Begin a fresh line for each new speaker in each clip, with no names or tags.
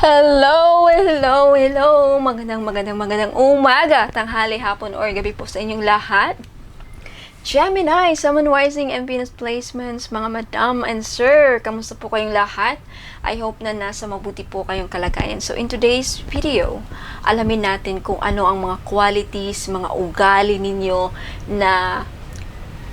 Hello! Magandang umaga, tanghali, hapon, or gabi po sa inyong lahat. Gemini, Sun Rising and Venus Placements, mga madam and sir, kamusta po kayong lahat? I hope na nasa mabuti po kayong kalagayan. So in today's video, alamin natin kung ano ang mga qualities, mga ugali ninyo na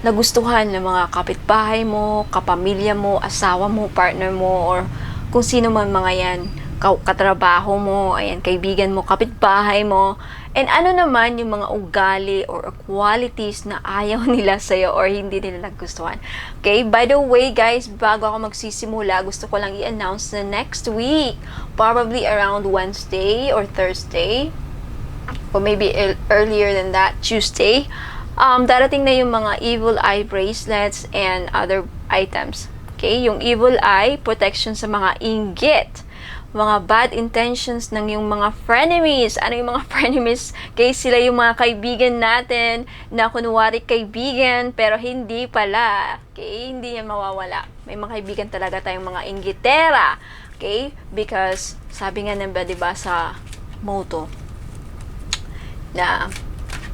nagustuhan ng mga kapitbahay mo, kapamilya mo, asawa mo, partner mo, or kung sino man mga yan, katrabaho mo, ayan, kaibigan mo, kapitbahay mo, and ano naman yung mga ugali or qualities na ayaw nila sa'yo or hindi nila nagustuhan. Okay, by the way guys, bago ako magsisimula, gusto ko lang i-announce na next week, probably around Wednesday or Thursday, or maybe earlier than that, Tuesday, darating na yung mga evil eye bracelets and other items. Okay, yung evil eye, protection sa mga inggit, mga bad intentions ng yung mga frenemies. Ano yung mga frenemies? Kaya sila yung mga kaibigan natin na kunwari kaibigan pero hindi pala. Okay? Hindi yan mawawala. May mga kaibigan talaga tayong mga inggitera. Okay? Because sabi nga nila, diba, sa motto na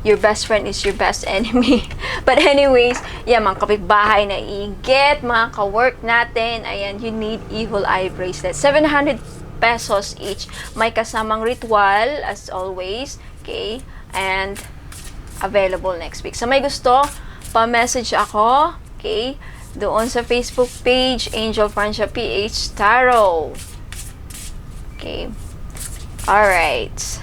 your best friend is your best enemy. But anyways, yeah, mga kapitbahay na inggit, mga ka-work natin, ayan, you need evil eye bracelet. 700 pesos each. May kasamang ritual as always. Okay? And available next week. So may gusto, pa-message ako. Okay? Doon sa Facebook page, Angel Francia PH Tarot. Okay? Alright.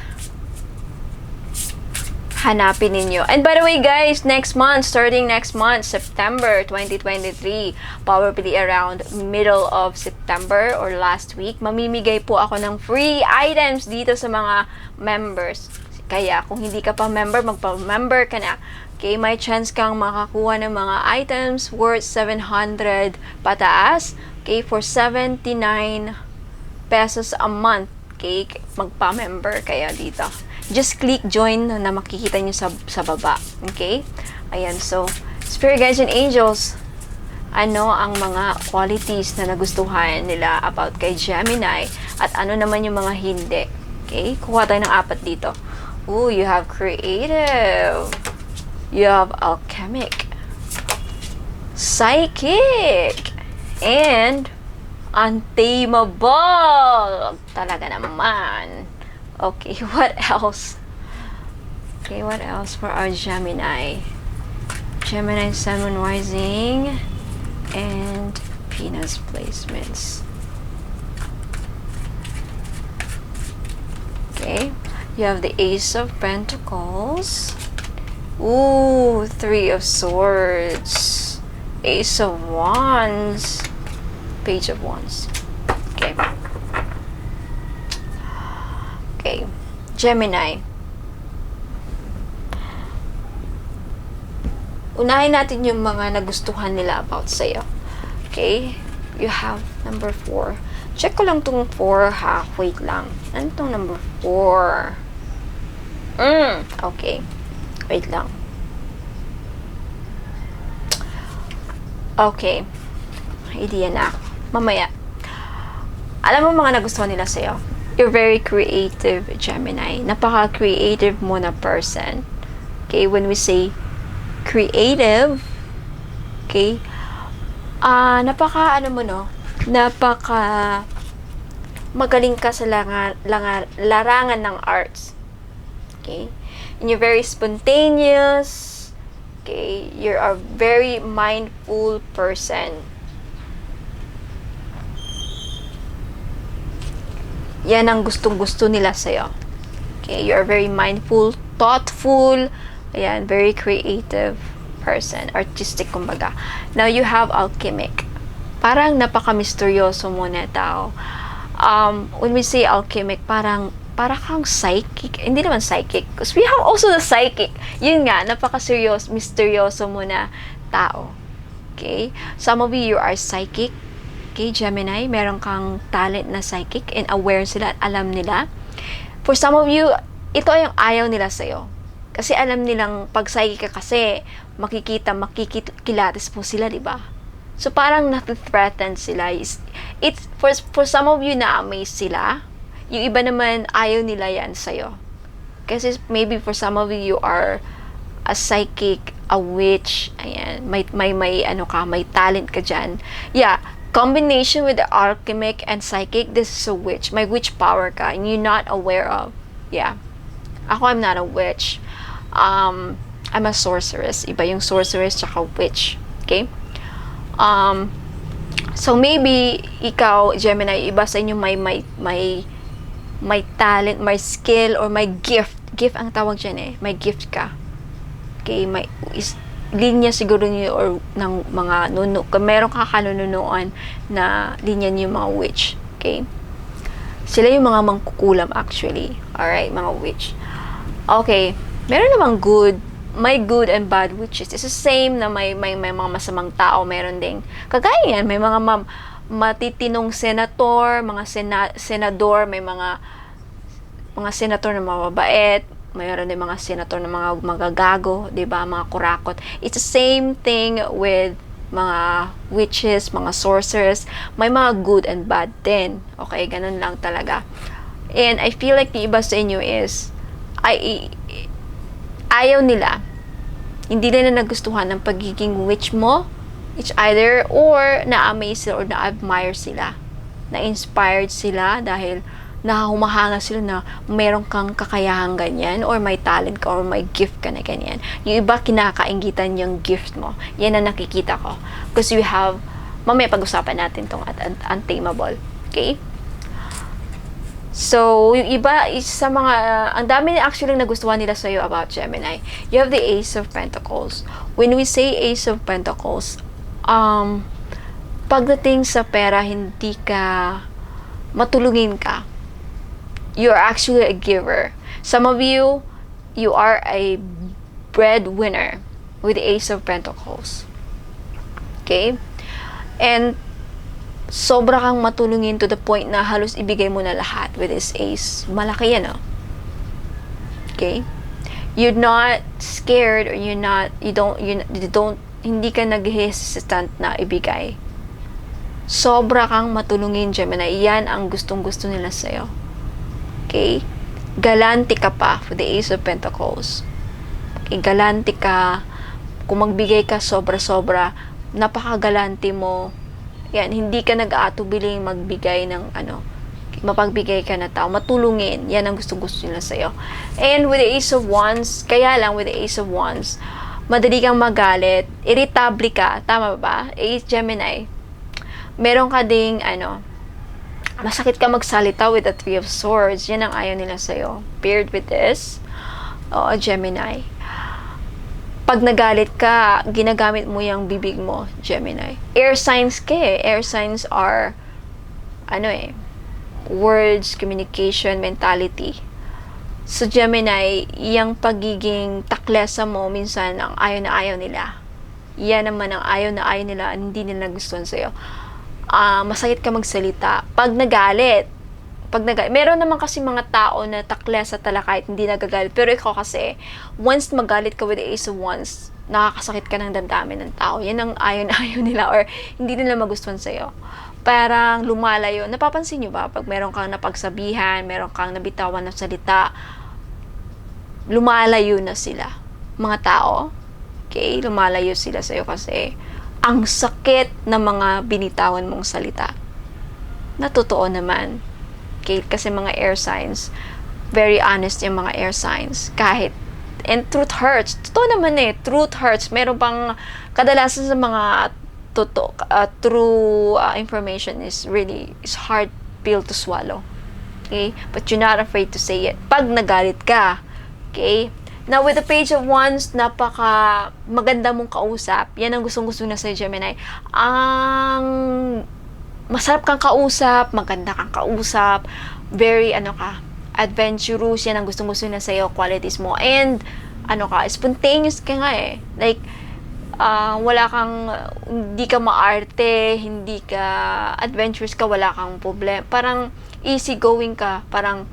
Hanapin ninyo. And by the way guys, starting next month, September 2023, probably around middle of September or last week, mamimigay po ako ng free items dito sa mga members. Kaya kung hindi ka pa member, magpa-member ka na. Okay, may chance kang makakuha ng mga items worth 700 pataas. Okay, for 79 pesos a month. Okay, magpa-member kaya dito. Just click join na makikita nyo sa baba. Okay? Ayan, so, Spirit Guides and Angels, ano ang mga qualities na nagustuhan nila about kay Gemini at ano naman yung mga hindi. Okay? Kuha tayo ng 4 dito. Ooh, you have creative. You have alchemic. Psychic. And untamable. Talaga naman. Okay, what else? Okay, what else for our Gemini? Gemini, Sun, Rising, and Venus placements. Okay, you have the Ace of Pentacles. Ooh, 3 of Swords. Ace of Wands. Page of Wands. Okay. Okay, Gemini. Unahin natin yung mga nagustuhan nila about sa'yo. Okay, you have number 4. Check ko lang tong 4 ha. Wait lang. Ano tong number 4? Okay. Wait lang. Okay. Idea na. Mamaya. Alam mo mga nagustuhan nila sa'yo? You're very creative, Gemini. Napaka-creative mo na person. Okay, when we say creative, okay, napaka magaling ka sa larangan ng arts. Okay, and you're very spontaneous. Okay, you're a very mindful person. Yan ang gustong-gusto nila sa'yo. Okay, you're very mindful, thoughtful, ayan, very creative person, artistic kumbaga. Now, you have alchemic. Parang napaka-misteryoso mo na tao. When we say alchemic, para kang psychic. Hindi naman psychic, because we have also the psychic. Yun nga, napaka-seryoso, misteryoso mo na tao. Okay? Some of you are psychic. Okay, Gemini, meron kang talent na psychic and aware sila at alam nila. For some of you, ito ay yung ayaw nila sa'yo. Kasi alam nilang pag psychic ka kasi, makikilatis mo sila, di ba? So, parang na-threaten sila. It's for some of you na amaze sila. Yung iba naman, ayaw nila yan sa'yo. Kasi maybe for some of you are a psychic, a witch, ayan, may ano ka, may talent ka dyan. Yeah, combination with the alchemic and psychic, this is a witch. May witch power ka and you're not aware of. Yeah. Ako, I'm not a witch. I'm a sorceress. Iba yung sorceress tsaka witch. Okay? So maybe ikaw, Gemini, iba sa inyo may talent, may skill, or may gift. Gift ang tawag dyan eh. May gift ka. Okay? Linya siguro niyo or ng mga nuno. Kung meron ka kanununuan na linya niyo mga witch. Okay? Sila yung mga mangkukulam actually. Alright, mga witch. Okay. Meron namang may good and bad witches. It's the same na may mga masamang tao. Meron ding kagaya yan. May mga matitinong senator, mga senador, may mga senator na mababait. Mayroon din mga senator na mga magagago, 'di ba? Mga kurakot. It's the same thing with mga witches, mga sorcerers. May mga good and bad din. Okay, ganun lang talaga. And I feel like the iba sa inyo is ayaw nila. Hindi nila nagustuhan ng pagiging witch mo. It's either or na-amaze sila or na-admire sila. Na-inspired sila dahil humahanga sila na meron kang kakayahang ganyan or may talent ka or may gift ka na ganyan. Yung iba kinakainggitan yung gift mo. Yan ang nakikita ko. Because you have, mamaya pag-usapan natin tong untamable. Okay? So, yung iba is sa mga, ang dami actually nagustuhan nila sa'yo about Gemini. You have the Ace of Pentacles. When we say Ace of Pentacles, pagdating sa pera, hindi ka matulungin ka. You're actually a giver. Some of you, you are a breadwinner with the Ace of Pentacles. Okay? And sobra kang matulungin to the point na halos ibigay mo na lahat with this ace. Malaki yan, oh. Okay? You're not scared or hindi ka nag-hesitant na ibigay. Sobra kang matulungin, Gemini. Yan ang gustong-gusto nila sa'yo. Okay? Galante ka pa for the Ace of Pentacles. Okay? Galante ka. Kung magbigay ka sobra-sobra, napakagalante mo. Yan, hindi ka nag-aatubiling magbigay ng mapagbigay ka na tao, matulungin. Yan ang gustong-gusto nila sa'yo. And with the Ace of Wands, kaya lang with the Ace of Wands, madali kang magalit, irritable ka, tama ba? Ace Gemini. Meron ka ding, masakit ka magsalita with the Three of Swords. Yan ang ayaw nila sa'yo. Paired with this, Gemini. Pag nagalit ka, ginagamit mo yung bibig mo, Gemini. Air signs ka eh. Air signs are, words, communication, mentality. So, Gemini, yung pagiging taklesa mo, minsan, ang ayaw na ayaw nila. Yan naman ang ayaw na ayaw nila, hindi nila gustuhan sa'yo. Masakit ka magsalita. Pag nagalit, meron naman kasi mga tao na taklesa talaga kahit hindi nagagalit. Pero ikaw kasi, once magalit ka with the Ace of Wands, nakakasakit ka ng damdamin ng tao. Yan ang ayaw na ayaw nila or hindi nila magustuhan sa'yo. Parang lumalayo. Napapansin nyo ba? Pag meron kang napagsabihan, meron kang nabitawan ng salita, lumalayo na sila. Mga tao. Okay? Lumalayo sila sa'yo kasi ang sakit ng mga binitawan mong salita. Na totoo naman. Okay? Kasi mga air signs, very honest yung mga air signs. And truth hurts. Totoo naman eh. Truth hurts. Meron pang kadalasan sa mga true information is hard pill to swallow. Okay? But you're not afraid to say it. Pag nagalit ka. Okay? Now, with the Page of Wands, napaka maganda mong kausap. Yan ang gustong-gusto na sa Gemini. Masarap kang kausap, maganda kang kausap, very, adventurous, yan ang gustong-gusto na sa'yo, qualities mo. And, spontaneous ka nga eh. Like, hindi ka maarte, hindi ka adventurous ka, wala kang problem. Parang, easygoing ka, parang,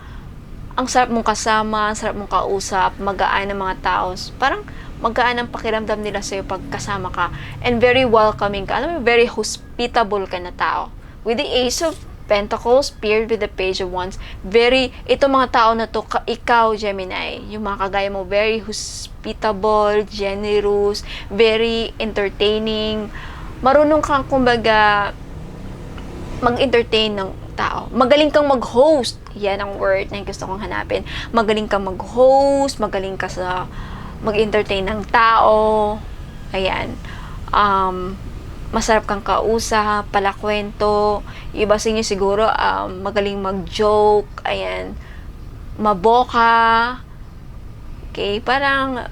ang sarap mong kasama, ang sarap mong kausap, magaan ng mga tao. Parang, magaan ang pakiramdam nila sa'yo pag kasama ka. And very welcoming ka. Very hospitable ka na tao. With the Ace of Pentacles paired with the Page of Wands. Ito mga tao na to, ikaw, Gemini, yung mga kagaya mo, very hospitable, generous, very entertaining, marunong kang, kumbaga, mag-entertain ng tao. Magaling kang mag-host. Yan ang word na gusto kong hanapin. Magaling kang mag-host, magaling ka sa mag-entertain ng tao. Ayan. Masarap kang kausap, palakwento. Iba sa inyo siguro, magaling mag-joke. Ayan. Maboka. Okay, parang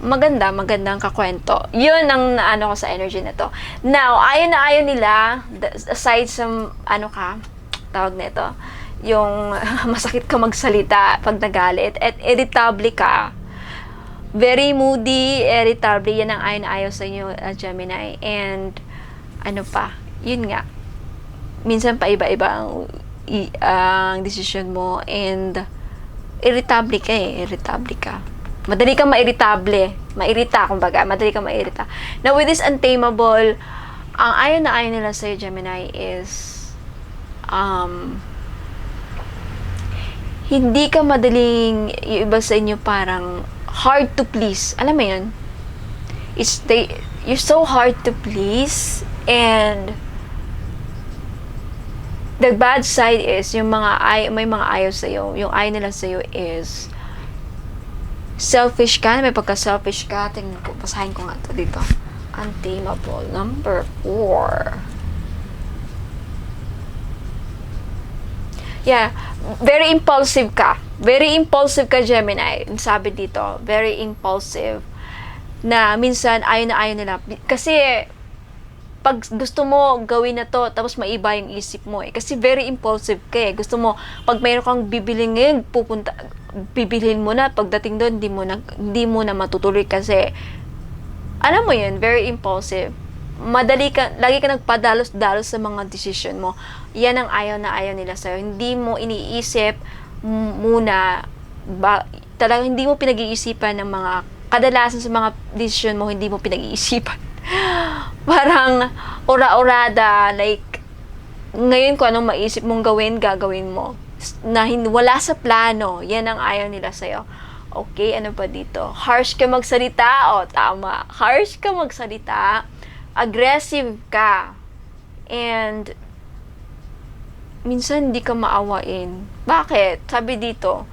magandang kakwento. Yun ang naano ko sa energy na to. Now, ayon na ayon nila, aside sa, tawag nito, yung masakit ka magsalita pag nagalit, at irritable ka, very moody, irritable, yan ang ayon na ayon sa inyo, Gemini. And, yun nga, minsan pa iba-iba ang decision mo, and irritable ka. Madali kang mairita, kumbaga. Madali kang mairita. Now, with this untamable, ang ayon na ayon nila sa'yo, Gemini, is, hindi ka madaling, yung iba sa inyo parang, hard to please. Alam mo yun? You're so hard to please, and, the bad side is, may mga ayaw sa'yo, yung ayaw nila sa'yo is, selfish ka, may pagka-selfish ka. Tingnan ko, basahin ko nga ito dito. Untamable, number 4. Yeah, very impulsive ka. Very impulsive ka, Gemini. Sabi dito, very impulsive. Na minsan, ayaw nila. Kasi, pag gusto mo gawin na to, tapos maiba yung isip mo eh. Kasi very impulsive ka eh. Gusto mo, pag mayroon kang bibilingin, bibilhin mo na, pagdating doon, hindi mo na matutuloy kasi, alam mo yun, very impulsive. Lagi ka nagpadalos-dalos sa mga decision mo. Yan ang ayaw na ayaw nila sa'yo. Hindi mo iniisip muna, talagang hindi mo pinag-iisipan ng mga, kadalasan sa mga decision mo, hindi mo pinag-iisipan. Parang ora-orada, like, ngayon kung anong maisip mong gagawin mo. Na wala sa plano. Yan ang ayaw nila sa'yo. Okay, ano pa dito? Harsh ka magsalita. Tama. Harsh ka magsalita. Aggressive ka. And, minsan hindi ka maawain. Bakit? Sabi dito,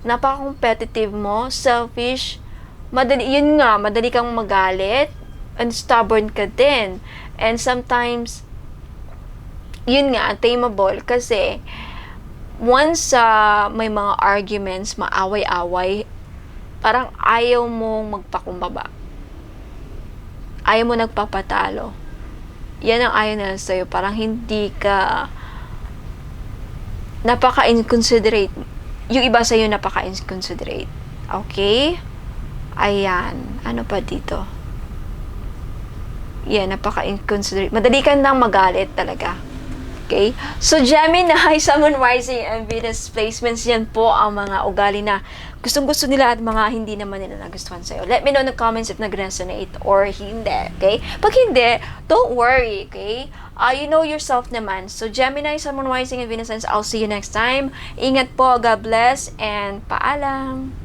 napaka-competitive mo, selfish, madali kang magalit, and stubborn ka din. And sometimes, yun nga, untamable, kasi once may mga arguments, maaway-away, parang ayaw mong magpakumbaba. Ayaw mo nagpapatalo. Yan ang ayaw na sa'yo. Parang hindi ka napaka-inconsiderate. Yung iba sa'yo napaka-inconsiderate. Okay? Ayan. Ano pa dito? Yan, napaka-inconsiderate. Madali ka nang magalit talaga. Okay? So, Gemini, Sun, Moon, Rising, and Venus placements, yan po ang mga ugali na gustong-gusto nila at mga hindi naman nila nagustuhan sa'yo. Let me know in the comments if nag-resonate or hindi. Okay? Pag hindi, don't worry. Okay? You know yourself naman. So, Gemini, Sun, Moon, Rising, and Venus, I'll see you next time. Ingat po. God bless. And paalam.